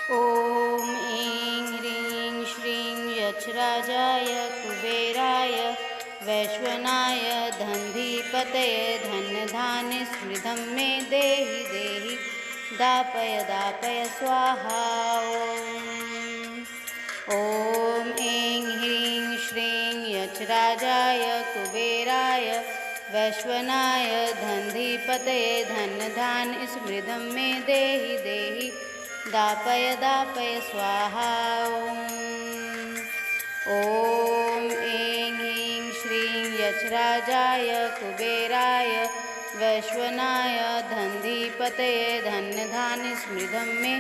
ॐ ऐं ह्रीं श्रीं यक्षराजाय कुबेराय वैश्वनाय धन्धीपतये धनधान्यस्मृतं मे देहि देहि दापय दापय स्वाहा। ॐ ऐं ह्रीं श्रीं यक्षराजाय कुबेराय वैश्वनाय धन्धीपतये धनधान्यस्मृतं मे देहि देहि दापय दापय स्वाहा। ॐ ऐं ह्रीं श्रीं यक्षराजाय कुबेराय वैश्वनाय धन्धीपतये धनधान्यस्मृतं मे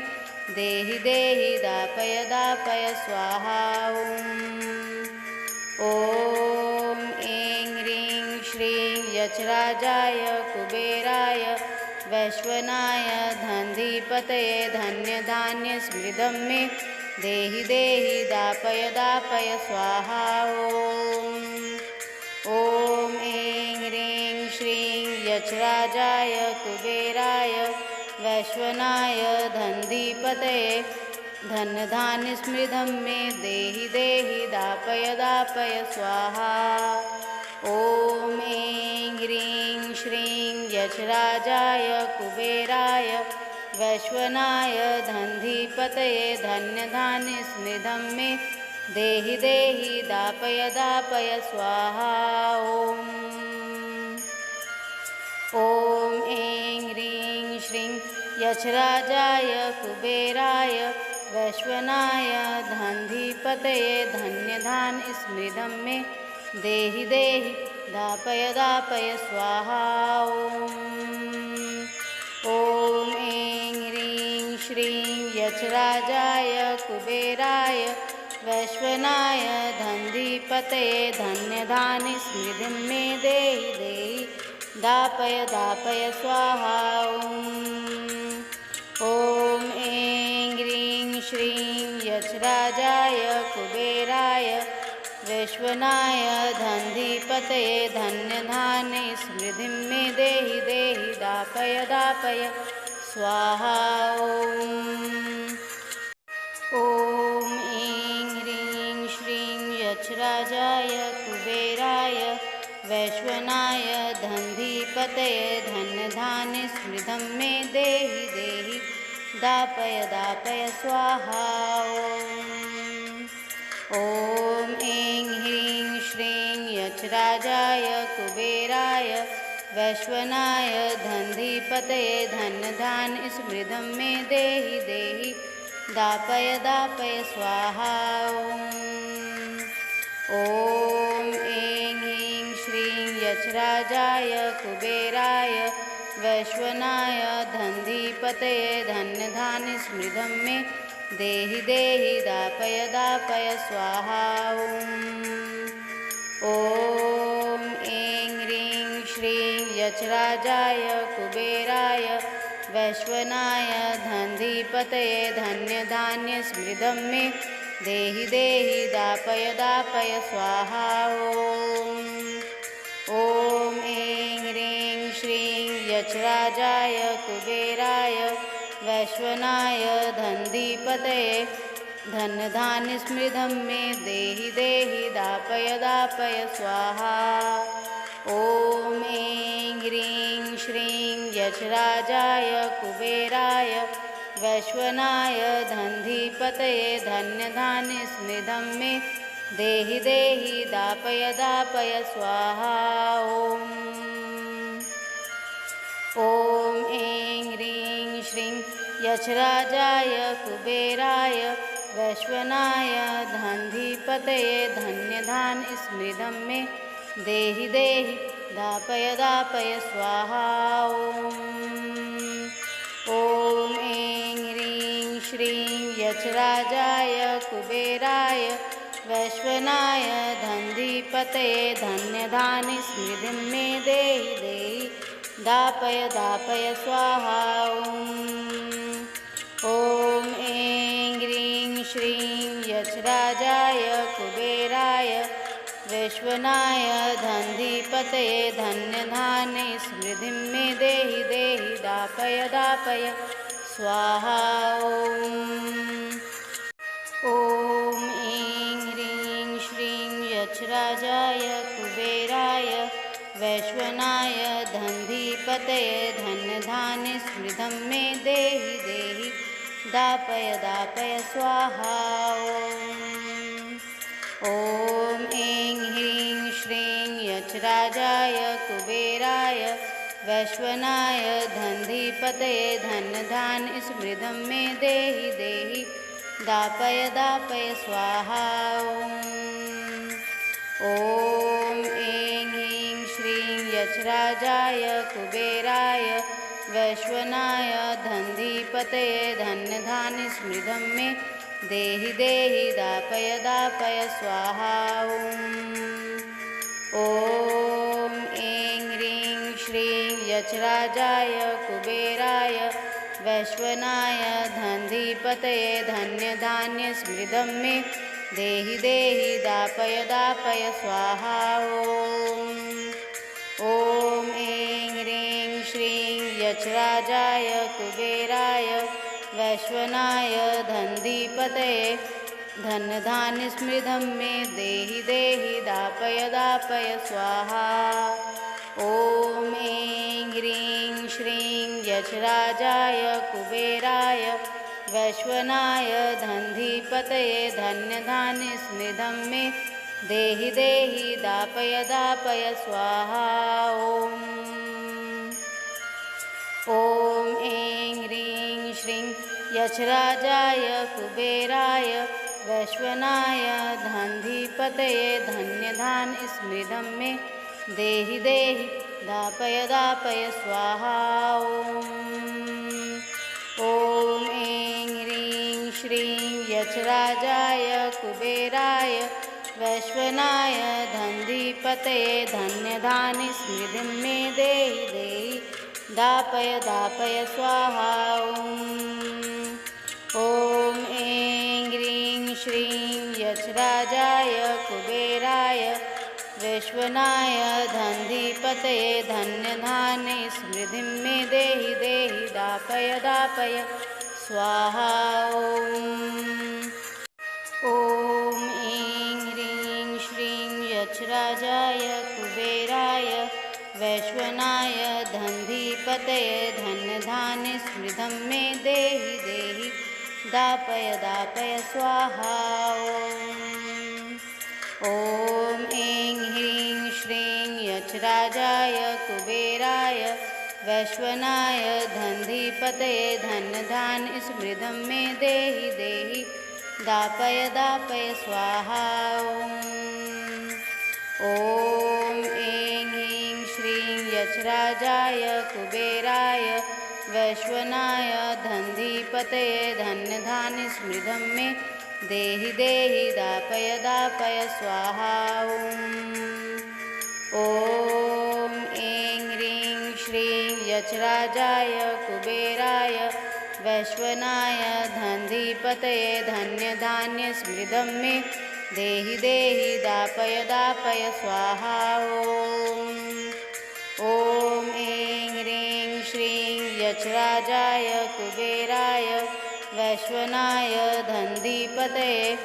देहि देहि दापय दापय स्वाहा। ॐ ऐं ह्रीं श्रीं यक्षराजाय कुबेराय वैश्वनाय धन्धीपतये धन्यधान्यस्मृतं मे देहि देहि दापय दापय स्वाहा। ॐ ऐं ह्रीं श्रीं यक्षराजाय कुबेराय वैश्वनाय धन्धीपतये धनधान्यस्मृतं मे देहि देहि दापय दापय स्वाहा। ॐ ऐं ह्रीं श्रीं यक्षराजाय कुबेराय वैश्वनाय धन्धीपतये धन्यधान्यस्मृतं मे देहि देहि दापय दापय स्वाहा। ॐ ऐं ह्रीं श्रीं यक्षराजाय कुबेराय वैश्वनाय धन्धीपतये धन्यधान्यस्मृतं मे देहि देहि दापय दापय स्वाहा। ॐ ऐं ह्रीं श्रीं यक्षराजाय कुबेराय वैश्वनाय धन्धीपतये धन्यधान्यस्मृतं मे देहि देहि दापय दापय स्वाहा। ॐ ऐं ह्रीं श्रीं यक्षराजाय कुबेराय वैश्वनाय धन्धीपतये धन्यधान्यस्मृतिं मे देहि देहि दापय दापय स्वाहा। ॐ ऐं ह्रीं श्रीं यक्षराजाय कुबेराय वैश्वनाय धन्धीपतये धन्यधान्यस्मृतं मे देहि देहि दापय दापय स्वाहा। ॐ ऐं ह्रीं श्रीं यक्षराजाय कुबेराय वैश्वनाय धन्धीपतये धनधान्यस्मृतं मे देहि देहि दापय दापय स्वाहा। ॐ ऐं ह्रीं श्रीं यक्षराजाय कुबेराय वैश्वनाय धन्धीपतये धन्यधान्यस्मृतं मे देहि देहि दापय दापय स्वाहा। ॐ ऐं ह्रीं श्रीं यक्षराजाय कुबेराय वैश्वनाय धन्धीपतये धन्यधान्यस्मृतं मे देहि देहि दापय दापय स्वाहा। ॐ ऐं ह्रीं श्रीं यक्षराजाय कुबेराय वैश्वनाय धन्धीपतये धनधान्यस्मृतं मे देहि देहि दापय दापय स्वाहा। ॐ ऐं ह्रीं श्रीं यक्षराजाय कुबेराय वैश्वनाय धन्धीपतये धन्यधान्यस्मृतं मे देहि देहि दापय दापय स्वाहा। ॐ ऐं ह्रीं श्रीं यक्षराजाय कुबेराय वैश्वनाय धन्धीपतये धन्यधान्यस्मृतं मे देहि देहि दापय दापय स्वाहा। ॐ ऐं ह्रीं श्रीं यक्षराजाय कुबेराय वैश्वनाय धन्धीपतये धन्यधान्यस्मृतिं मे देहि देहि दापय दापय स्वाहा। ॐ ऐं ह्रीं श्रीं यक्षराजाय कुबेराय वैश्वनाय धन्धीपतये धन्यधान्यस्मृतिं मे देहि देहि दापय दापय स्वाहा। यक्षराजाय कुबेराय वैश्वनाय धन्धीपतये धन्यधान्यस्मृतं मे देहि देहि दापय दापय स्वाहा। ॐ ऐं ह्रीं श्रीं यक्षराजाय कुबेराय वैश्वनाय धन्धीपतये धन्यधान्यस्मृतं मे देहि देहि दापय दापय स्वाहा। ॐ ऐं ह्रीं श्रीं यक्षराजाय कुबेराय वैश्वनाय धन्धीपतये धन्यधान्यस्मृतं मे देहि देहि दापय दापय स्वाहा। ॐ ऐं ह्रीं श्रीं यक्षराजाय कुबेराय वैश्वनाय धन्धीपतये धन्यधान्यस्मृतं मे देहि देहि दापय दापय स्वाहा। ॐ ऐं ह्रीं श्रीं यक्षराजाय कुबेराय वैश्वनाय धन्धीपतये धन्यधान्यस्मृतं मे देहि देहि दापय दापय स्वाहा। ॐ ऐं ह्रीं श्रीं यक्षराजाय कुबेराय वैश्वनाय धन्धीपतये धन्यधान्यस्मृतं मे देहि देहि दापय दापय स्वाहा। ॐ ऐं ह्रीं श्रीं यक्षराजाय कुबेराय वैश्वनाय धन्धीपतये धन्यधान्यस्मृतं मे देहि देहि दापय दापय स्वाहा। ॐ ऐं ह्रीं श्रीं यक्षराजाय कुबेराय वैश्वनाय धन्धीपतये धन्यधान्यस्मृतं मे देहि देहि दापय दापय स्वाहा। ॐ ऐं ह्रीं श्रीं यक्षराजाय कुबेराय वैश्वनाय धन्धीपतये धन्यधान्यस्मृतिं मे देहि देहि दापय दापय स्वाहा। ॐ ऐं ह्रीं श्रीं यक्षराजाय कुबेराय वैश्वनाय धन्धीपतये धन्यधान्यस्मृतं मे देहि देहि दापय दापय स्वाहा। ॐ ऐं ह्रीं श्रीं यक्षराजाय कुबेराय वैश्वनाय धन्धीपतये धन्यधान्यस्मृतं मे देहि देहि दापय दापय स्वाहा। ॐ ऐं ह्रीं श्रीं यक्षराजाय कुबेराय वैश्वनाय धन्धीपतये धन्यधान्यस्मृतं मे देहि देहि दापय दापय स्वाहा। ॐ ऐं ह्रीं श्रीं यक्षराजाय कुबेराय वैश्वनाय धन्धीपतये धन्यधान्यस्मृतं मे देहि देहि दापय दापय स्वाहा। ॐ ऐं ह्रीं श्रीं यक्षराजाय कुबेराय वैश्वनाय धन्धीपतये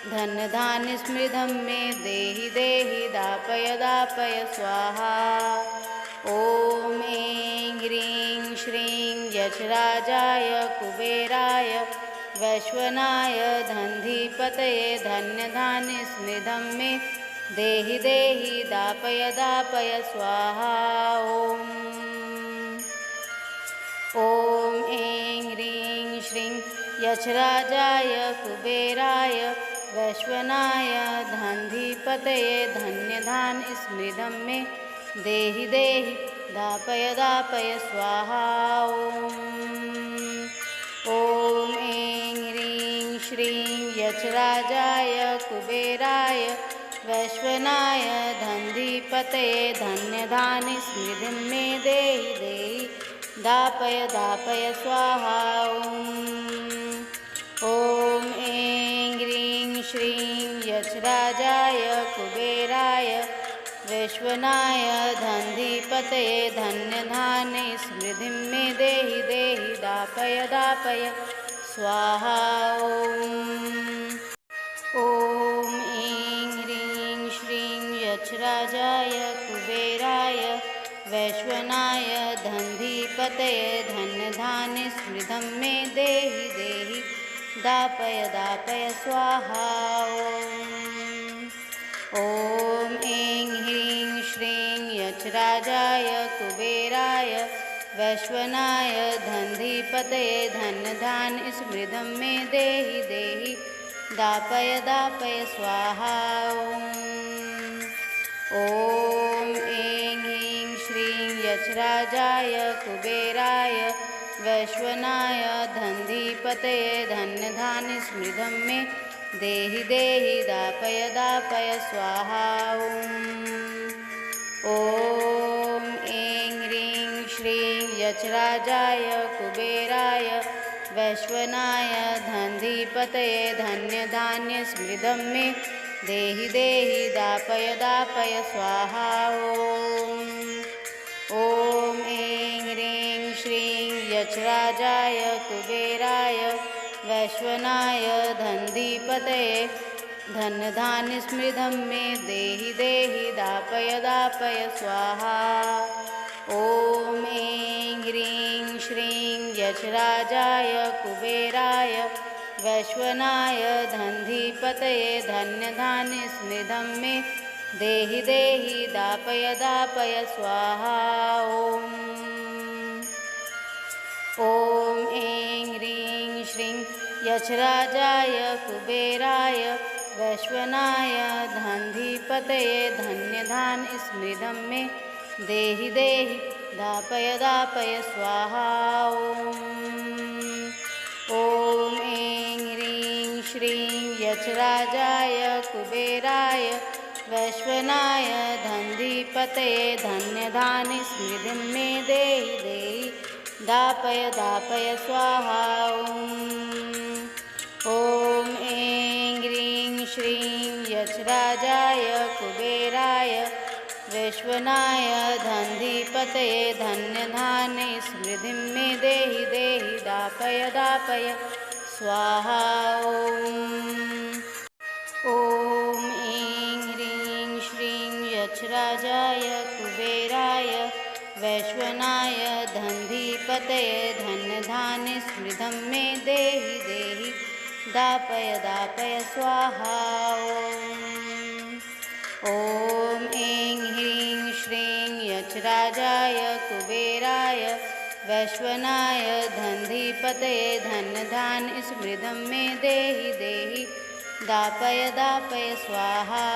धन्यधान्यस्मृतं मे देहि देहि दापय दापय स्वाहा। ॐ ऐं ह्रीं श्रीं यक्षराजाय कुबेराय वैश्वनाय धन्धीपतये धन्यधान्यस्मृतं मे देहि देहि दापय दापय स्वाहा। ॐ ऐं ह्रीं श्रीं यक्षराजाय कुबेराय वैश्वनाय धन्धीपतये धन्यधान्यस्मृतं मे देहि देहि दापय दापय स्वाहा। ॐ ऐं ह्रीं श्रीं यक्षराजाय कुबेराय वैश्वनाय धन्धीपतये धन्यधान्यस्मृतिं मे देहि देहि दापय दापय स्वाहा। ॐ ऐं ह्रीं श्रीं यक्षराजाय कुबेराय वैश्वनाय धन्धीपतये धन्यधान्यस्मृतिं मे देहि देहि दापय दापय स्वाहा। ॐ ऐं ह्रीं श्रीं वैश्वनाय धन्धीपतये धन्यधान्य स्मृतं मे देहि देहि दापय दापय स्वाहा। ॐ ऐं ह्रीं श्रीं यक्षराजाय कुबेराय वैश्वनाय धन्धीपतये धन्यधान्य स्मृतं मे देहि देहि दापय दापय स्वाहा। ॐ ऐं ह्रीं श्रीं यक्षराजाय कुबेराय वैश्वनाय धन्धीपतये धन्यधान्य स्मृतं मे देहि देहि दापय दापय स्वाहा। ॐ ऐं ह्रीं श्रीं यक्षराजाय कुबेराय वैश्वनाय धन्धीपतये धन्यधान्य स्मृतं मे देहि देहि दापय दापय स्वाहा। ॐ ऐं ह्रीं श्रीं यक्षराजाय कुबेराय वैश्वनाय धन्धीपतये धन्यधान्य स्मृतं मे देहि देहि दापय दापय स्वाहा। ॐ ऐं ह्रीं श्रीं यक्षराजाय कुबेराय वैश्वनाय धन्धीपतये धन्यधान्य स्मृतं मे देहि देहि दापय दापय स्वाहा। ॐ ऐं ह्रीं श्रीं यक्षराजाय कुबेराय वैश्वनाय धन्धीपतये धन्यधान्य स्मृतं मे देहि देहि दापय दापय स्वाहा। ॐ ऐं ह्रीं श्रीं यक्षराजाय कुबेराय वैश्वनाय धन्धीपतये धन्यधान्य स्मृतिं मे देहि देहि दापय दापय स्वाहा। ॐ ऐं ह्रीं श्रीं यक्षराजाय कुबेराय वैश्वनाय धन्धीपतये धन्यधान्य स्मृतिं मे देहि देहि दापय दापय स्वाहा। ॐ ऐं ह्रीं श्रीं यक्षराजाय कुबेराय वैश्वनाय धन्धीपतये धन्यधान्य स्मृतं मे देहि देहि दापय दापय स्वाहा। ॐ ऐं ह्रीं श्रीं यक्षराजाय कुबेराय वैश्वनाय धन्धीपतये धन्यधान्य स्मृतं मे देहि देहि दापय दापय स्वाहा।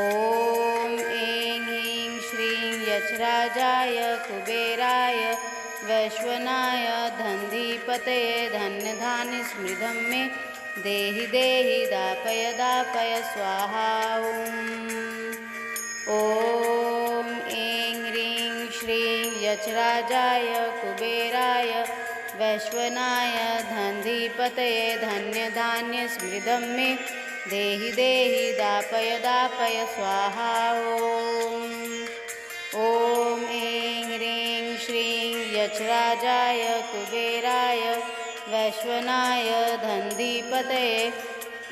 ॐ ऐं ह्रीं श्रीं यक्षराजाय कुबेराय वैश्वनाय धन्धीपतये धन्यधान्य स्मृतं मे देहि देहि दापय दापय स्वाहा। ॐ ऐं ह्रीं श्रीं यक्षराजाय कुबेराय वैश्वनाय धन्धीपतये धन्यधान्य स्मृतं मे देहि देहि दापय दापय स्वाहा। ॐ ऐं ह्रीं श्रीं यक्षराजाय कुबेराय वैश्वनाय धन्धीपतये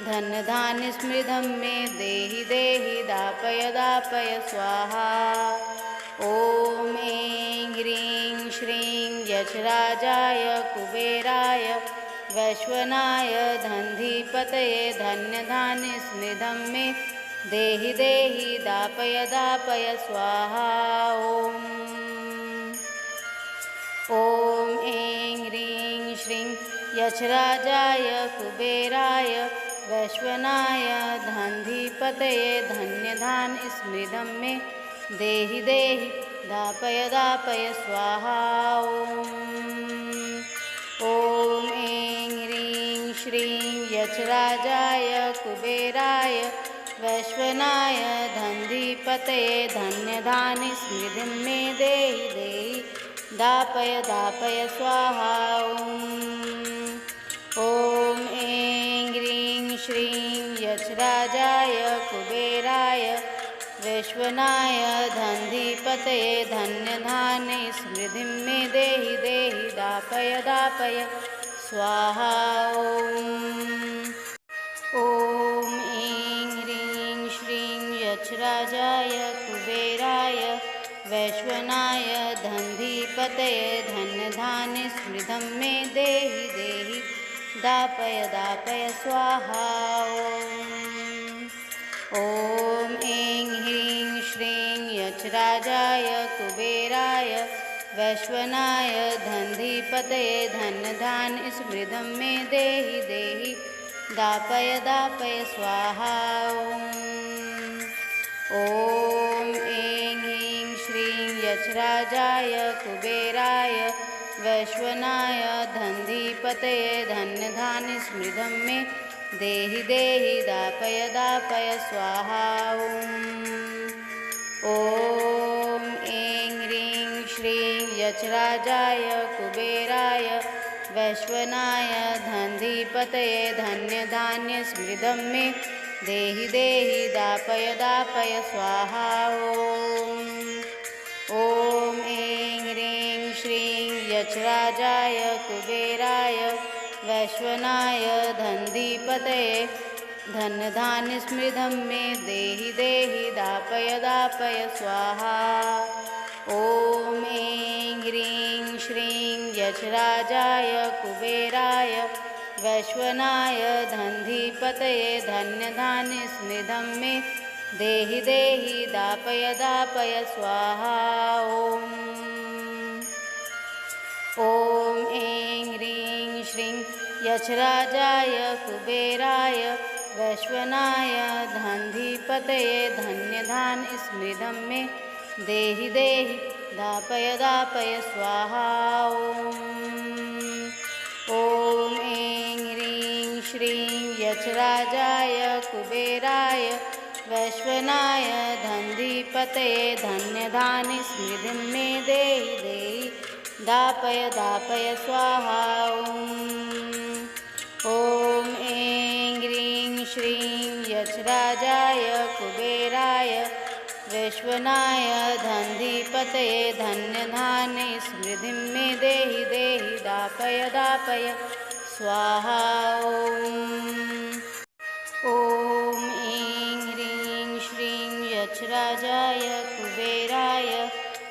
धन्यधान्य स्मृतं मे देहि देहि दापय दापय स्वाहा। ॐ ऐं ह्रीं श्रीं यक्षराजाय कुबेराय वैश्वनाय धन्धीपतये धन्यधान्य स्मृतं मे देहि देहि दापय दापय स्वाहा। ॐ ऐं ह्रीं श्रीं यक्षराजाय कुबेराय वैश्वनाय धन्धीपतये धन्यधान्य स्मृतं मे देहि देहि दापय दापय स्वाहा। ॐ ऐं ह्रीं श्रीं यक्षराजाय कुबेराय वैश्वनाय धन्धीपतये धन्यधान्य स्मृतिं मे देहि देहि दापय दापय स्वाहा। ॐ ऐं ह्रीं श्रीं यक्षराजाय कुबेराय वैश्वनाय धन्धीपतये धन्यधान्य स्मृतिं मे देहि देहि दापय दापय स्वाहा। ॐ ऐं ह्रीं श्रीं यक्षराजाय कुबेराय वैश्वनाय धन्धीपतये धन्यधान्य स्मृतं मे देहि देहि दापय दापय स्वाहा। ॐ ऐं ह्रीं श्रीं यक्षराजाय कुबेराय वैश्वनाय धन्धीपतये धन्यधान्य स्मृतं मे देहि देहि दापय दापय स्वाहा। ॐ ऐं ह्रीं श्रीं यक्षराजाय कुबेराय वैश्वनाय धन्धीपतये धन्यधान्य स्मृतं मे देहि देहि दापय दापय स्वाहा। ॐ ऐं ह्रीं श्रीं यक्षराजाय कुबेराय वैश्वनाय धन्धीपतये धन्यधान्य स्मृतं मे देहि देहि दापय दापय स्वाहा। ॐ ऐं ह्रीं श्रीं यक्षराजाय कुबेराय वैश्वनाय धन्धीपतये धन्यधान्य स्मृतं मे देहि देहि दापय दापय स्वाहा। ॐ ऐं ह्रीं श्रीं यक्षराजाय कुबेराय वैश्वनाय धन्धीपतये धन्यधान्य स्मृतं मे देहि देहि दापय दापय स्वाहा। ॐ ऐं ह्रीं श्रीं यक्षराजाय कुबेराय वैश्वनाय धन्धीपतये धन्यधान्य स्मृतं मे देहि देहि दापय दापय स्वाहा। ॐ ऐं ह्रीं श्रीं यक्षराजाय कुबेराय वैश्वनाय धन्धीपतये धन्यधान्य स्मृतिं मे देहि देहि दापय दापय स्वाहा। ॐ ऐं ह्रीं श्रीं यक्षराजाय कुबेराय वैश्वनाय धन्धीपतये धन्यधान्य स्मृतिं मे देहि देहि दापय दापय स्वाहा। ॐ ऐं ह्रीं श्रीं यक्षराजाय कुबेराय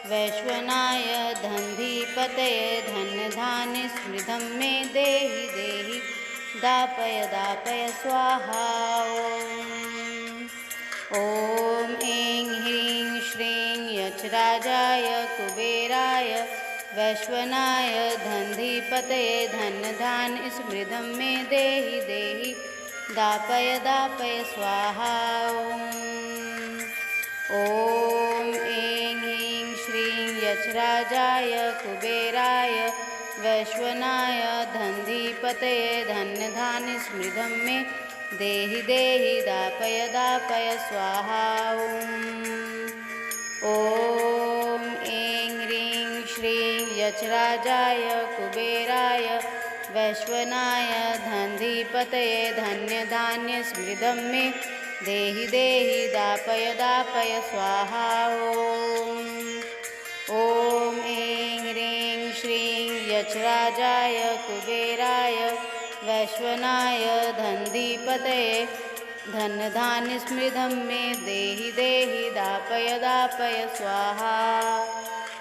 वैश्वनाय धन्धीपतये धन्यधान्य स्मृतं मे देहि देहि दापय दापय स्वाहा। ॐ ऐं ह्रीं श्रीं यक्षराजाय कुबेराय वैश्वनाय धन्धीपतये धन्यधान्य स्मृतं मे देहि देहि दापय दापय स्वाहा। ॐ ऐं ह्रीं श्रीं यक्षराजाय कुबेराय वैश्वनाय धन्धीपतये धन्यधान्य स्मृतं मे देहि देहि दापय दापय स्वाहा। ॐ ऐं ह्रीं श्रीं यक्षराजाय कुबेराय वैश्वनाय धन्धीपतये धन्यधान्य स्मृतं मे देहि देहि दापय दापय स्वाहा। ॐ ऐं ह्रीं श्रीं यक्षराजाय कुबेराय वैश्वनाय धन्धीपतये धन्यधान्य स्मृतं मे देहि देहि दापय दापय स्वाहा।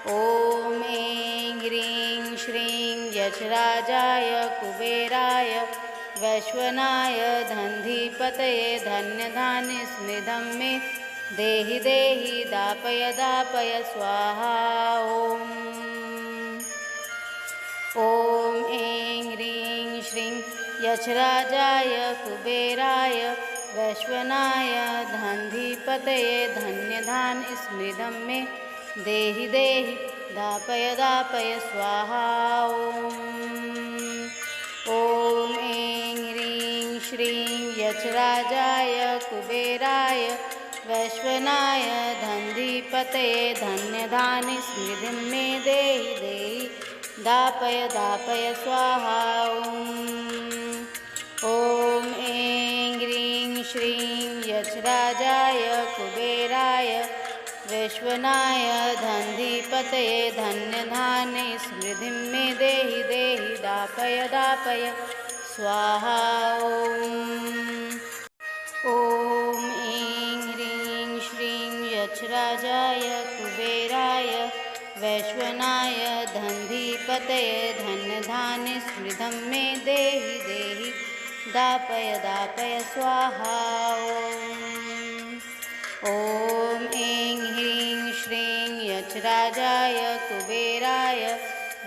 ॐ ऐं ह्रीं श्रीं यक्षराजाय कुबेराय वैश्वनाय धन्धीपतये धन्यधान्य स्मृतं मे देहि देहि दापय दापय स्वाहा। ॐ ऐं ह्रीं श्रीं यक्षराजाय कुबेराय वैश्वनाय धन्धीपतये धन्यधान्य स्मृतं मे देहि देहि दापय दापय स्वाहा। ॐ ऐं ह्रीं श्रीं यक्षराजाय कुबेराय वैश्वनाय धन्धीपतये धन्यधान्य स्मृतिं मे देहि देहि दापय दापय स्वाहा। ॐ ऐं ह्रीं श्रीं यक्षराजाय कुबेराय वैश्वनाय धन्धीपतये धन्यधान्य स्मृतिं मे देहि देहि दापय दापय स्वाहा। ॐ ऐं ह्रीं श्रीं यक्षराजाय कुबेराय स्मृतं मे देहि देहि दापय दापय स्वाहा ॐ ऐं ह्रीं श्रीं यक्षराजाय कुबेराय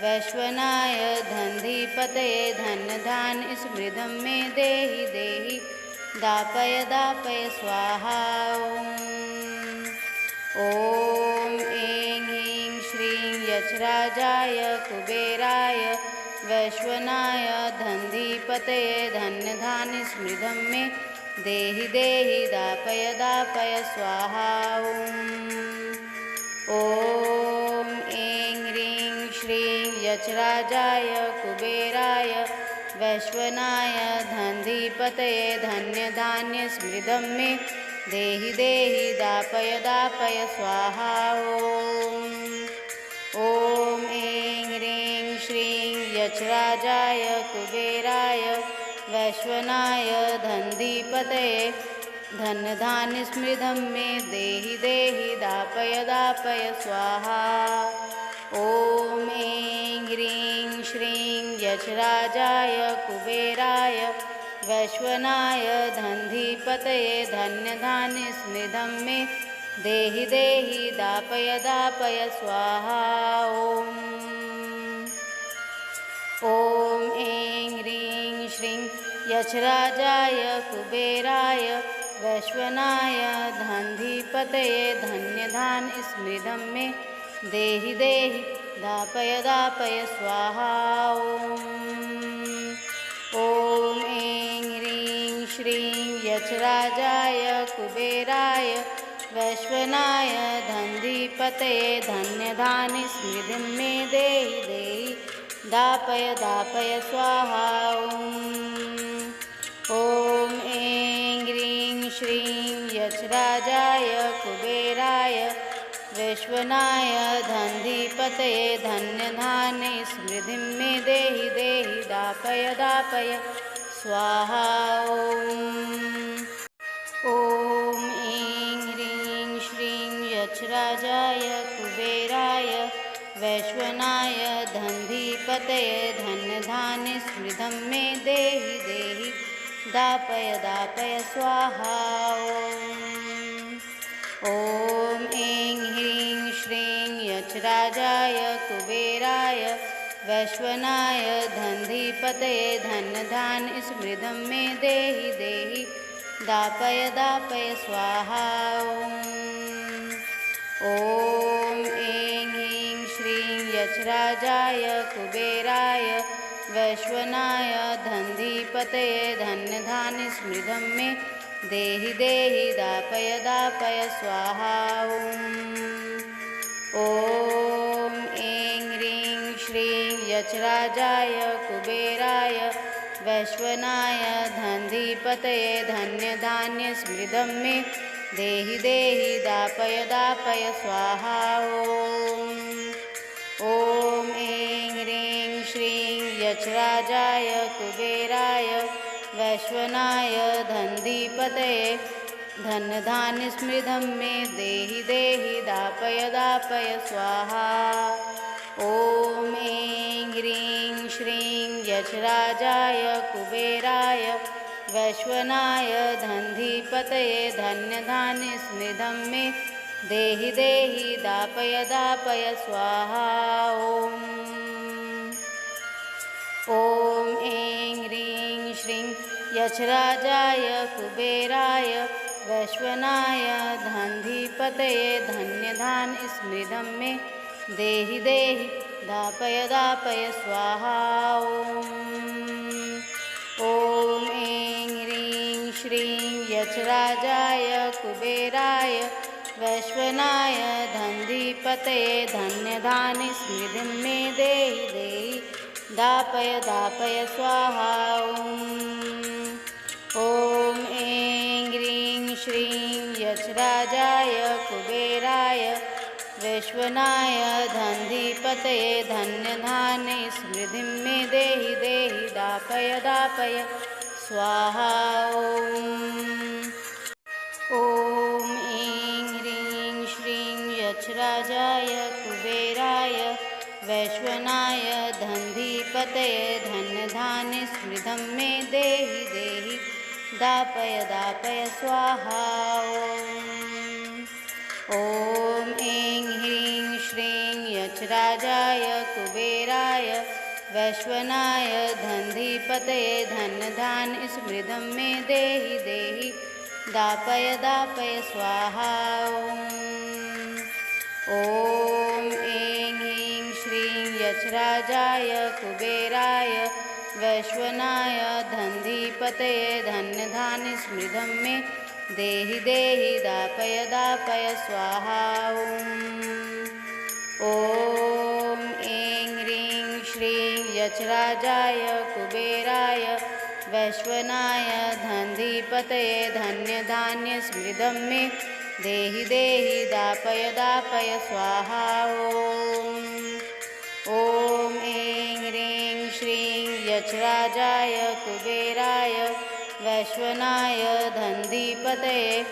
वैश्वनाय धन्धिपतये धनधान्य स्मृतं मे देहि देहि दापय दापय स्वाहा ॐ ऐं ह्रीं श्रीं यक्षराजाय कुबेराय वैश्वनाय धन्धिपतये धनधान्य स्मृतं मे देहि देहि दापय दापय स्वाहा ॐ ऐं ह्रीं श्रीं यक्षराजाय कुबेराय वैश्वनाय धन्धिपतये धन्यधान्य स्मृतं मे देहि देहि दापय दापय स्वाहा ॐ ऐं ह्रीं श्रीं यक्षराजाय कुबेराय वैश्वनाय धन्धिपतये धनधान्य स्मृतं मे देहि देहि दापय दापय स्वाहा ॐ ऐं ह्रीं श्रीं यक्षराजाय कुबेराय वैश्वनाय धन्धिपतये धन्यधान्य स्मृतं मे देहि देहि दापय दापय स्वाहा ॐ ऐं ह्रीं श्रीं यक्षराजाय कुबेराय वैश्वनाय धन्धिपतये धन्यधान्य स्मृतं मे देहि देहि दापय दापय स्वाहा ॐ ऐं ह्रीं श्रीं यक्षराजाय कुबेराय वैश्वनाय धन्धिपतये धन्यधान्य स्मृतिं मे देहि देहि दापय दापय स्वाहा ॐ ऐं ह्रीं श्रीं यक्षराजाय कुबेराय वैश्वनाय धन्धिपतये धन्यधान्य स्मृतिं मे देहि देहि दापय दापय स्वाहा ॐ ऐं ह्रीं श्रीं यक्षराजाय कुबेराय वैश्वनाय धन्धिपतये धन्यधान्य स्मृतं मे देहि देहि दापय दापय स्वाहा ॐ ऐं ह्रीं श्रीं यक्षराजाय कुबेराय वैश्वनाय धन्धिपतये धनधान्य स्मृतं मे देहि देहि दापय दापय स्वाहा ॐ ऐं ह्रीं श्रीं यक्षराजाय कुबेराय वैश्वनाय धन्धिपतये धनधान्य स्मृतं मे देहि देहि दापय दापय स्वाहा ॐ ऐं ह्रीं श्रीं यक्षराजाय कुबेराय वैश्वनाय धन्धिपतये धन्यधान्य स्मृतं मे देहि देहि दापय दापय स्वाहा ॐ ऐं ह्रीं श्रीं यक्षराजाय कुबेराय वैश्वनाय धन्धिपतये धनधान्य स्मृतं मे देहि देहि दापय दापय स्वाहा ॐ ऐं ह्रीं श्रीं यक्षराजाय कुबेराय वैश्वनाय धन्धिपतये धन्यधान्य स्मृतं मे देहि देहि दापय दापय स्वाहा ॐ ऐं ह्रीं श्रीं यक्षराजाय कुबेराय वैश्वनाय धन्धिपतये धन्यधान्य स्मृतं मे देहि देहि दापय दापय स्वाहा ॐ ऐं ह्रीं श्रीं यक्षराजाय कुबेराय वैश्वनाय धन्धिपतये धन्यधान्य स्मृतिं मे देहि देहि दापय दापय स्वाहा ॐ ऐं ह्रीं श्रीं यक्षराजाय कुबेराय वैश्वनाय धन्धिपतये धन्यधान्य स्मृतिं मे देहि देहि दापय दापय स्वाहा ॐ ऐं ह्रीं श्रीं यक्षराजाय कुबेराय वैश्वनाय धन्धिपतये धनधान्य स्मृतं मे देहि देहि दापय दापय स्वाहा ॐ ऐं ह्रीं श्रीं यक्षराजाय कुबेराय वैश्वनाय धन्धिपतये धनधान्य स्मृतं मे देहि देहि दापय दापय स्वाहा ॐ ऐं ह्रीं श्रीं यक्षराजाय कुबेराय वैश्वनाय धन्धिपतये धनधान्य स्मृतं मे देहि देहि दापय दापय स्वाहा ॐ ऐं ह्रीं श्रीं यक्षराजाय कुबेराय वैश्वनाय धन्धिपतये धन्यधान्य स्मृतं मे देहि देहि दापय दापय स्वाहा ॐ ऐं ह्रीं श्रीं यक्षराजाय कुबेराय वैश्वनाय धन्धिपतये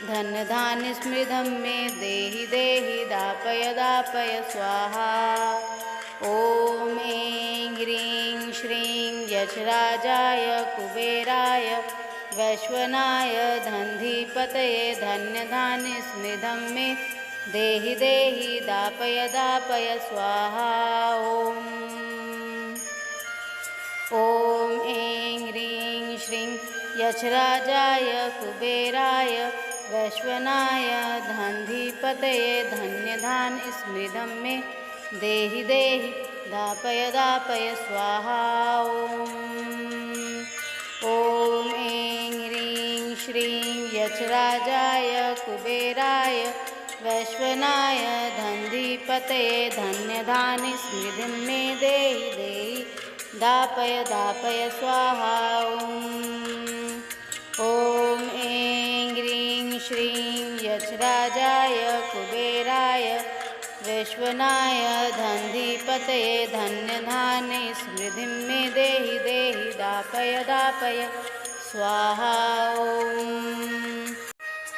धनधान्य स्मृतं मे देहि देहि दापय दापय स्वाहा ॐ ऐं ह्रीं श्रीं यक्षराजाय कुबेराय वैश्वनाय धन्धिपतये धन्यधान्य स्मृतं मे देहि देहि दापय दापय स्वाहा ॐ ऐं ह्रीं श्रीं यक्षराजाय कुबेराय वैश्वनाय धन्धिपतये धन्यधान्य स्मृतं मे देहि देहि दापय दापय स्वाहा ॐ ऐं ह्रीं श्रीं यक्षराजाय कुबेराय वैश्वनाय धन्धिपतये धन्यधान्य स्मृतिं मे देहि देहि दापय दापय स्वाहा ॐ ऐं ह्रीं श्रीं यक्षराजाय कुबेराय वैश्वनाय धन्धिपतये धन्यधान्य स्मृतिं मे देहि देहि दापय दापय स्वाहा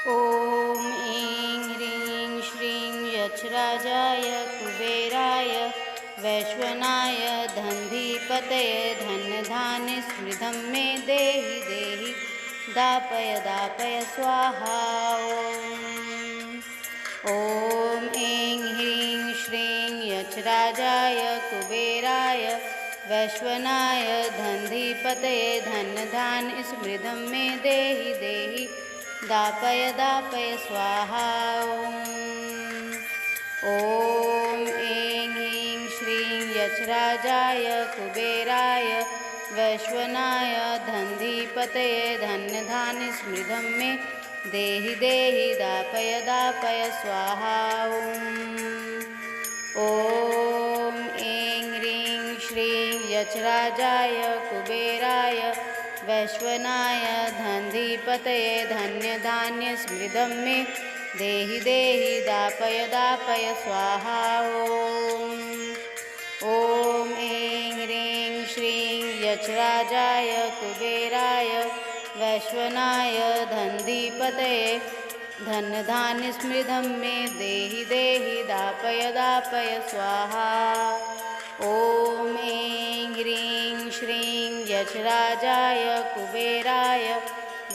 ॐ ऐं ह्रीं श्रीं यक्षराजाय कुबेराय वैश्वनाय धन्धिपतये धन्यधान्य स्मृतं मे देहि देहि दापय दापय स्वाहा ॐ ऐं ह्रीं श्रीं यक्षराजाय कुबेराय वैश्वनाय धन्धिपतये धनधान्य स्मृतं मे देहि देहि दापय दापय स्वाहा ॐ ऐं ह्रीं श्रीं यक्षराजाय कुबेराय वैश्वनाय धन्धिपतये धनधान्य स्मृतं मे देहि देहि दापय दापय स्वाहा ॐ ऐं ह्रीं श्रीं यक्षराजाय कुबेराय वैश्वनाय धन्धिपतये धन्यधान्य स्मृतं मे देहि देहि दापय दापय स्वाहा ॐ ऐं ह्रीं श्रीं यक्षराजाय कुबेराय वैश्वनाय धन्धिपतये धनधान्य स्मृतं मे देहि देहि दापय दापय स्वाहा ॐ ऐं ह्रीं श्रीं यक्षराजाय कुबेराय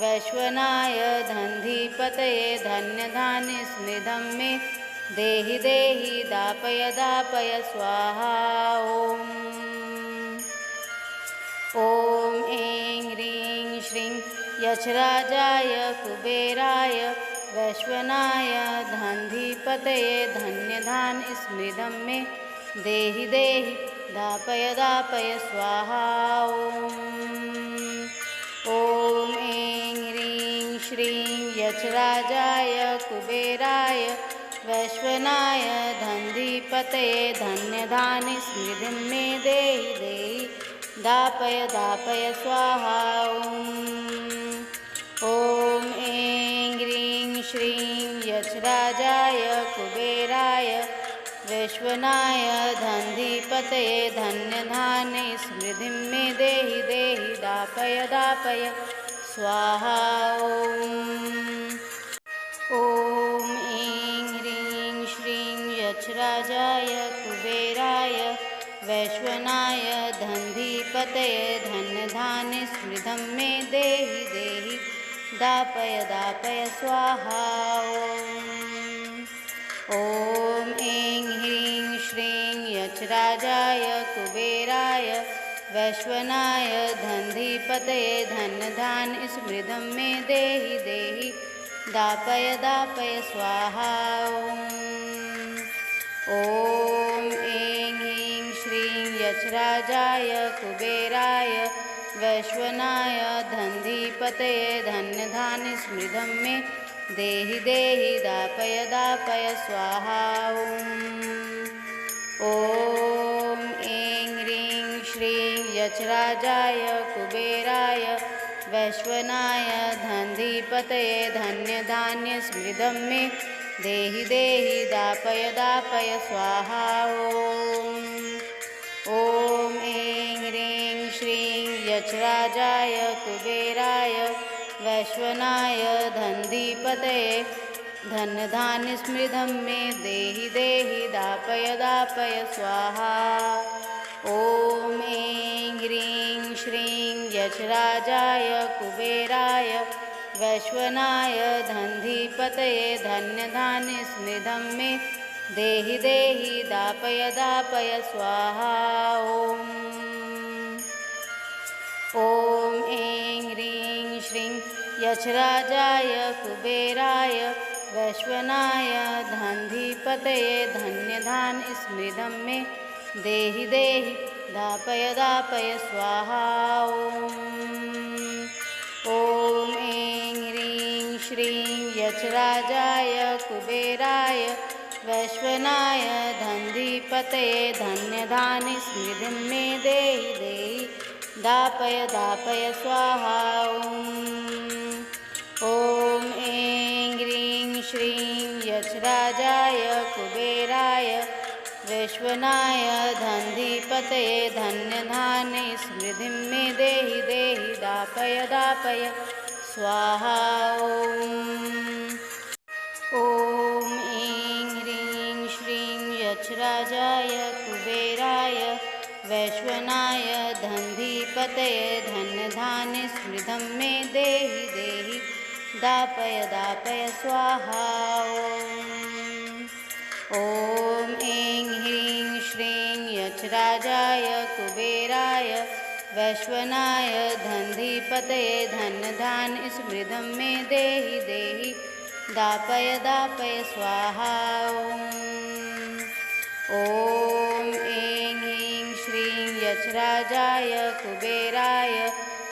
वैश्वनाय धन्धिपतये धन्यधान्य स्मृतं मे देहि देहि दापय दापय स्वाहा ॐ ऐं ह्रीं श्रीं यक्षराजाय कुबेराय वैश्वनाय धन्धिपतये धन्यधान्य स्मृतं मे देहि देहि दापय दापय स्वाहा ॐ ऐं ह्रीं श्रीं यक्षराजाय कुबेराय वैश्वनाय धन्धिपतये धन्यधान्य स्मृतिं मे देहि देहि दापय दापय स्वाहा ॐ ऐं ह्रीं श्रीं यक्षराजाय कुबेराय वैश्वनाय धन्धिपतये धन्यधान्य स्मृतिं मे देहि देहि दापय दापय स्वाहा ॐ ऐं ह्रीं श्रीं यक्षराजाय कुबेराय वैश्वनाय धन्धिपतये धन्य धान्य स्मृतं मे देहि देहि दापय दापय स्वाहा। ॐ ऐं ह्रीं श्रीं यक्षराजाय कुबेराय वैश्वनाय धन्धिपतये धन्यधान्य स्मृतं मे देहि देहि दापय दापय स्वाहा। ॐ ऐं ह्रीं श्रीं यक्षराजाय कुबेराय वैश्वनाय धन्धिपतये धन्यधान्य स्मृतं मे देहि देहि दापय दापय स्वाहा। ॐ ऐं ह्रीं श्रीं यक्षराजाय कुबेराय वैश्वनाय धन्धिपतये धन्यधान्य स्मृतं मे देहि देहि दापय दापय स्वाहा। ॐ ऐं ह्रीं श्रीं यक्षराजाय कुबेराय वैश्वनाय धन्धिपतये धन्यधान्य स्मृतं मे देहि देहि दापय दापय स्वाहा। ॐ ऐं ह्रीं श्रीं यक्षराजाय कुबेराय वैश्वनाय धन्धिपतये धन्यधान्य स्मृतं मे देहि देहि दापय दापय स्वाहा। ॐ ऐं ह्रीं श्रीं यक्षराजाय कुबेराय वैश्वनाय धन्धिपतये धन्यधान्य स्मृतं मे देहि देहि दापय दापय स्वाहा। ॐ ऐं ह्रीं श्रीं यक्षराजाय कुबेराय वैश्वनाय धन्धिपतये धन्यधान्य स्मृतं मे देहि देहि दापय दापय स्वाहा। ॐ ऐं ह्रीं श्रीं यक्षराजाय कुबेराय वैश्वनाय धन्धिपतये धन्यधान्य स्मृतिं मे देहि देहि दापय दापय स्वाहा। ॐ ऐं ह्रीं श्रीं यक्षराजाय कुबेराय वैश्वनाय धन्धिपतये धन्यधान्य स्मृतं मे देहि देहि दापय दापय स्वाहा। ॐ ऐं ह्रीं श्रीं यक्षराजाय कुबेराय वैश्वनाय धन्धिपतये धन्यधान्य स्मृतं मे देहि देहि दापय दापय स्वाहा। ॐ ऐं ह्रीं श्रीं यक्षराजाय कुबेराय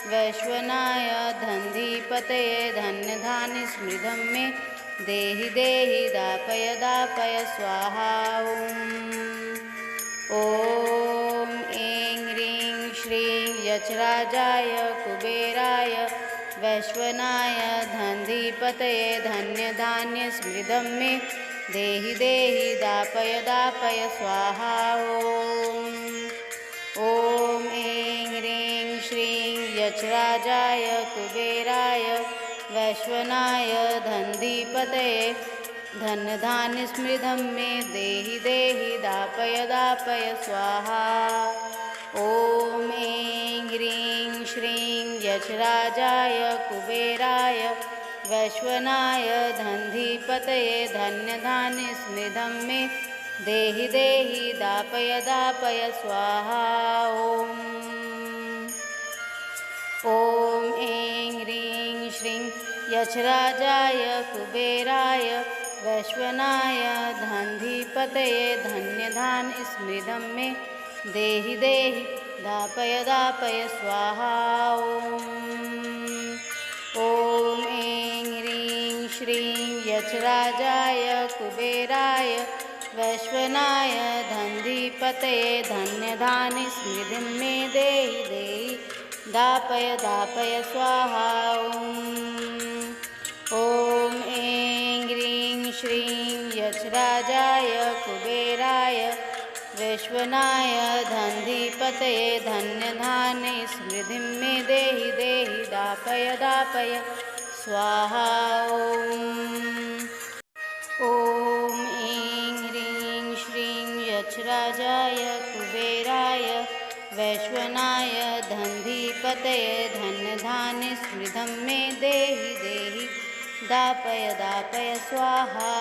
वैश्वनाय धन्धिपतये धन्यधान्य स्मृतं मे देहि देहि दापय दापय स्वाहा। ॐ ऐं ह्रीं श्रीं यक्षराजाय कुबेराय वैश्वनाय धन्धिपतये धन्यधान्य स्मृतं मे देहि देहि दापय दापय स्वाहा। ॐ ऐं ह्रीं श्रीं यक्षराजाय कुबेराय वैश्वनाय धन्धिपतये धन्यधान्य स्मृतं मे देहि देहि दापय दापय स्वाहा। ॐ ऐं ह्रीं श्रीं यक्षराजाय कुबेराय वैश्वनाय धन्धिपतये धन्यधान्य स्मृतं मे देहि देहि दापय दापय स्वाहा। ॐ ऐं ह्रीं श्रीं यक्षराजाय कुबेराय वैश्वनाय धन्धिपतये धन्यधान्य स्मृतं मे देहि देहि दापय दापय स्वाहा। ॐ ऐं ह्रीं श्रीं यक्षराजाय कुबेराय वैश्वनाय धन्धिपतये धन्यधान्य स्मृतिं मे देहि देहि दापय दापय स्वाहा। ॐ ऐं ह्रीं श्रीं यक्षराजाय कुबेराय वैश्वनाय धन्धिपतये धन्यधान्य स्मृतिं मे देहि देहि दापय दापय स्वाहा। ॐ ऐं ह्रीं श्रीं यक्षराजाय कुबेराय वैश्वनाय धन्धि धन्धिपतये धन्यधान्य स्मृतं मे देहि देहि दापय दापय स्वाहा।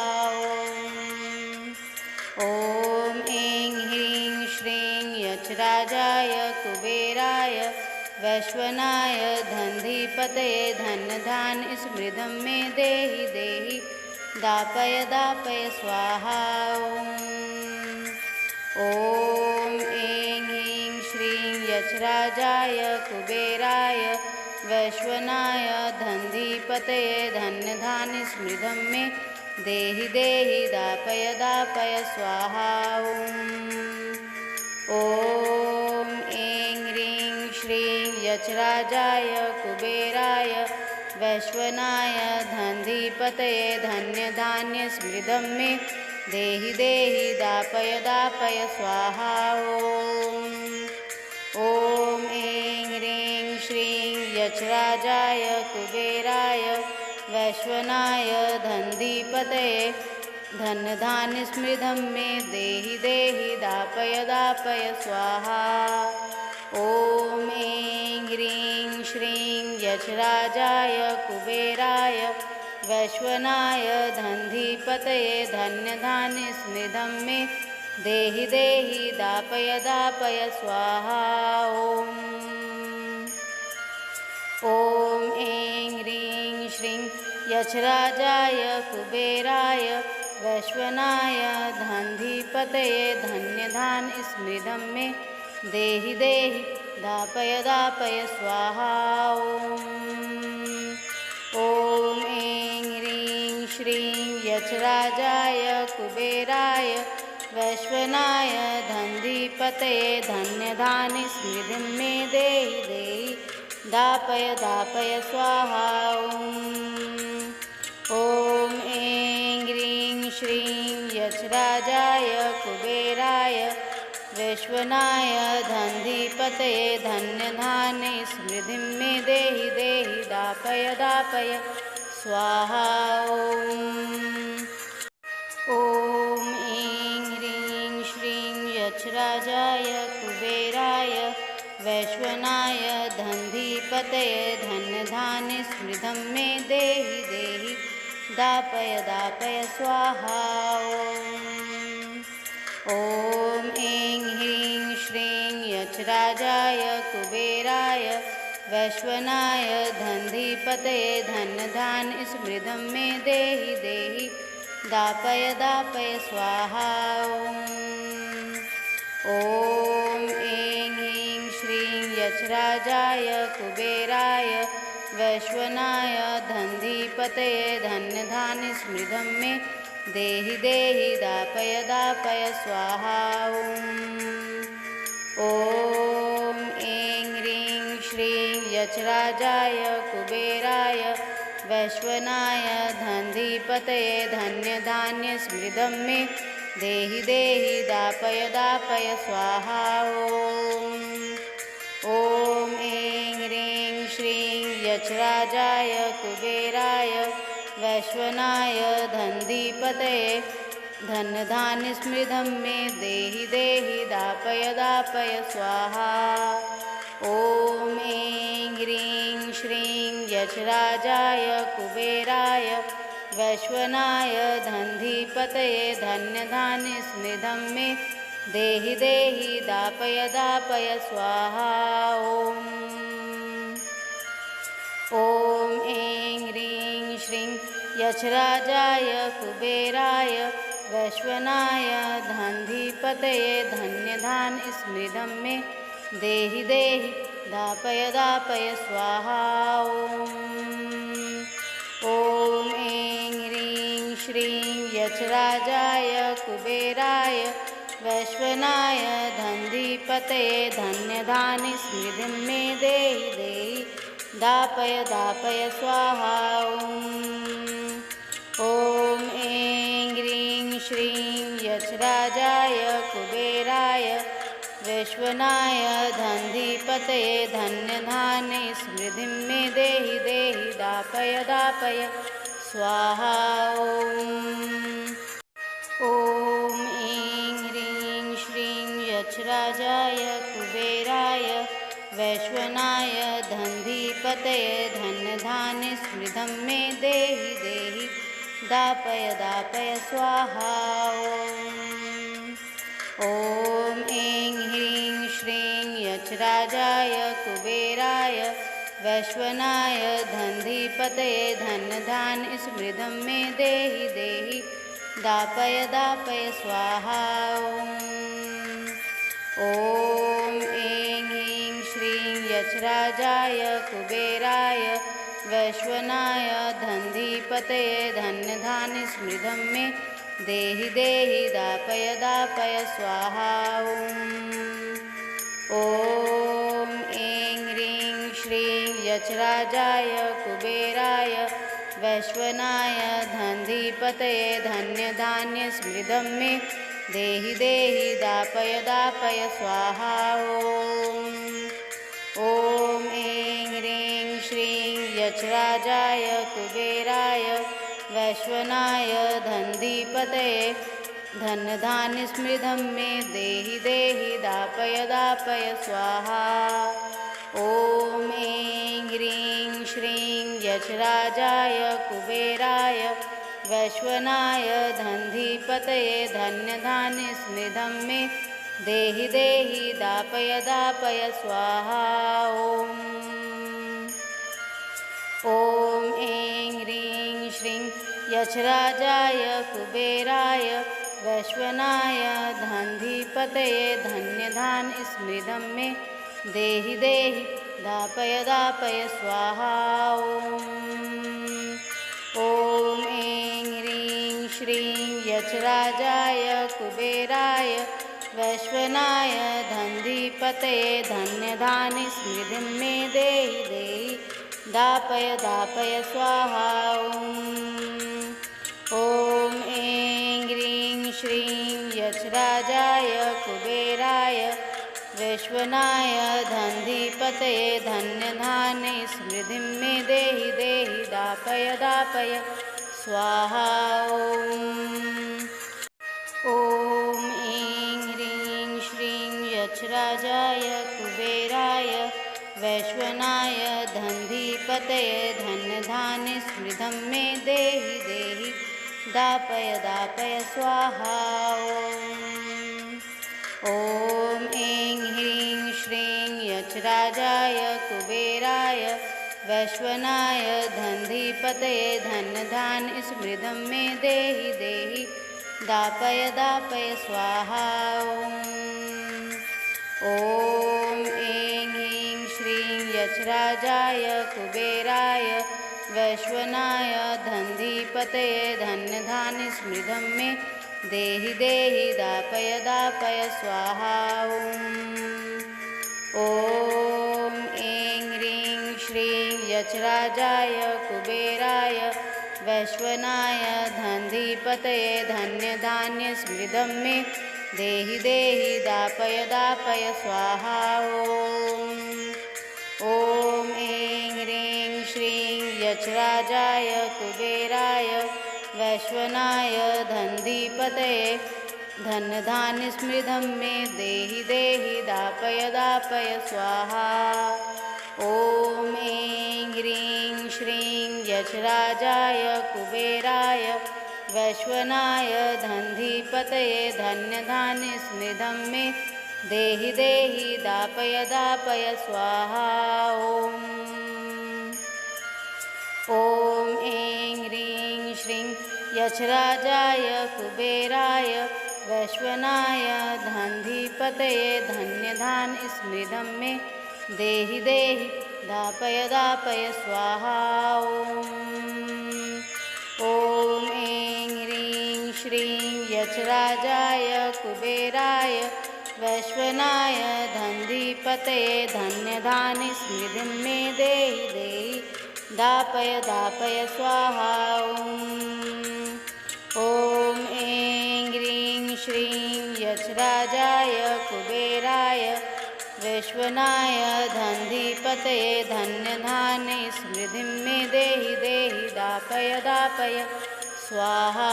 ॐ ऐं ह्रीं श्रीं यक्षराजाय कुबेराय वैश्वनाय धन्धिपतये धन्यधान्य स्मृतं मे देहि देहि दापय दापय स्वाहा। ॐ ऐं ह्रीं श्रीं यक्षराजाय कुबेराय वैश्वनाय धन्धिपतये धन्यधान्य स्मृतं मे देहि देहि दापय दापय स्वाहा। ॐ ऐं ह्रीं श्रीं यक्षराजाय कुबेराय वैश्वनाय धन्धिपतये धन्यधान्य स्मृतं मे देहि देहि दापय दापय स्वाहा। ॐ ऐं ह्रीं श्रीं यक्षराजाय कुबेराय वैश्वनाय धन्धिपतये धन्यधान्य स्मृतं मे देहि देहि दापय दापय स्वाहा। ॐ ऐं ह्रीं श्रीं यक्षराजाय कुबेराय वैश्वनाय धन्धिपतये धन्यधान्य स्मृतं मे देहि देहि दापय दापय स्वाहा। ॐ ऐं ह्रीं श्रीं यक्षराजाय कुबेराय वैश्वनाय धन्धिपतये धन्यधान्य स्मृतं मे देहि देहि दापय दापय स्वाहा। ॐ ऐं ह्रीं श्रीं यक्षराजाय कुबेराय वैश्वनाय धन्धिपतये धन्यधान्य स्मृतिं मे देहि देहि दापय दापय स्वाहा। ॐ ऐं ह्रीं श्रीं यक्षराजाय कुबेराय वैश्वनाय धन्धिपतये धन्यधान्य स्मृतिं मे देहि देहि दापय दापय स्वाहा। ॐ ऐं ह्रीं श्रीं यक्षराजाय कुबेराय वैश्वनाय धन्धिपतये धन्यधान्य स्मृतं मे देहि देहि दापय दापय स्वाहा। ॐ ऐं ह्रीं श्रीं यक्षराजाय कुबेराय वैश्वनाय धन्धिपतये धन्यधान्य स्मृतं मे देहि देहि दापय दापय स्वाहा। ॐ ऐं ह्रीं श्रीं यक्षराजाय कुबेराय वैश्वनाय धन्धिपतये धन्यधान्य स्मृतं मे देहि देहि दापय दापय स्वाहा। ॐ ऐं ह्रीं श्रीं यक्षराजाय कुबेराय वैश्वनाय धन्धिपतये धन्यधान्य स्मृतं मे देहि देहि दापय दापय स्वाहा। ॐ ऐं ह्रीं श्रीं यक्षराजाय कुबेराय वैश्वनाय धन्धिपतये धन्यधान्य स्मृतं मे देहि देहि दापय दापय स्वाहा। ॐ ऐं ह्रीं श्रीं यक्षराजाय कुबेराय वैश्वनाय धन्धिपतये धन्यधान्य स्मृतं मे देहि देहि दापय दापय स्वाहा। ॐ ऐं ह्रीं श्रीं यक्षराजाय कुबेराय वैश्वनाय धन्धिपतये धन्यधान्य स्मृतं मे देहि देहि दापय दापय स्वाहा। ॐ ऐं ह्रीं श्रीं यक्षराजाय कुबेराय वैश्वनाय धन्धिपतये धन्यधान्य स्मृतिं मे देहि देहि दापय दापय स्वाहा। ॐ ऐं ह्रीं श्रीं यक्षराजाय कुबेराय वैश्वनाय धन्धिपतये धन्यधान्य स्मृतिं मे देहि देहि दापय दापय स्वाहा। ॐ ऐं ह्रीं श्रीं यक्षराजाय कुबेराय वैश्वनाय धन्धिपतये धन्धीपतये धन्यधान्य स्मृतं मे देहि देहि दापय दापय स्वाहा। ॐ ऐं ह्रीं श्रीं यक्षराजाय कुबेराय वैश्वनाय धन्धीपतये धन्यधान्य स्मृतं मे देहि देहि दापय दापय स्वाहा। ॐ ऐं ह्रीं श्रीं यक्षराजाय कुबेराय वैश्वनाय धन्धीपतये धन्यधान्य स्मृतं मे देहि देहि दापय दापय स्वाहा। ॐ ऐं ह्रीं श्रीं यक्षराजाय कुबेराय वैश्वनाय धन्धीपतये धन्यधान्य स्मृतं मे देहि देहि दापय दापय स्वाहा। ॐ ऐं ह्रीं श्रीं यक्षराजाय कुबेराय वैश्वनाय धन्धीपतये धन्यधान्य स्मृतं मे देहि देहि दापय दापय स्वाहा। ॐ ऐं ह्रीं श्रीं यक्षराजाय कुबेराय वैश्वनाय धन्धीपतये धन्यधान्य स्मृतं मे देहि देहि दापय दापय स्वाहा। ॐ ऐं ह्रीं श्रीं यक्षराजाय कुबेराय वैश्वनाय धन्धीपतये धन्यधान्य स्मृतं मे देहि देहि दापय दापय स्वाहा। ॐ ऐं ह्रीं श्रीं यक्षराजाय कुबेराय वैश्वनाय धन्धीपतये धन्यधान्य स्मृतिं मे देहि देहि दापय दापय स्वाहा। ॐ ऐं ह्रीं श्रीं यक्षराजाय कुबेराय वैश्वनाय धन्धीपतये धन्यधान्य स्मृतिं मे देहि देहि दापय दापय स्वाहा। ॐ ऐं ह्रीं श्रीं यक्षराजाय कुबेराय वैश्वनाय धन्धीपतये धन्यधान्य स्मृतं मे देहि देहि दापय दापय स्वाहा। ॐ ऐं ह्रीं श्रीं यक्षराजाय कुबेराय वैश्वनाय धन्धीपतये धन्यधान्य स्मृतं मे देहि देहि दापय दापय स्वाहा। ॐ ऐं ह्रीं श्रीं यक्षराजाय कुबेराय वैश्वनाय धन्धीपतये धन्यधान्य स्मृतं मे देहि देहि दापय दापय स्वाहा। ॐ ऐं ह्रीं श्रीं यक्षराजाय कुबेराय वैश्वनाय धन्धीपतये धन्यधान्य स्मृतं मे देहि देहि दापय दापय स्वाहा। ॐ ऐं ह्रीं श्रीं यक्षराजाय कुबेराय वैश्वनाय धन्धीपतये धन्यधान्य स्मृतं मे देहि देहि दापय दापय स्वाहा। ॐ ऐं ह्रीं श्रीं यक्षराजाय कुबेराय वैश्वनाय धन्धीपतये धन्यधान्य स्मृतं मे देहि देहि दापय दापय स्वाहा। ॐ ऐं ह्रीं श्रीं यक्षराजाय कुबेराय वैश्वनाय धन्धीपतये धन्यधान्य स्मृतं मे देहि देहि दापय दापय स्वाहा। ॐ ऐं ह्रीं श्रीं यक्षराजाय कुबेराय वैश्वनाय धन्धीपतये धन्यधान्य स्मृतिं मे देहि देहि दापय दापय स्वाहा। ॐ ऐं ह्रीं श्रीं यक्षराजाय कुबेराय वैश्वनाय धन्धीपतये धन्यधान्य स्मृतिं मे देहि देहि दापय दापय स्वाहा।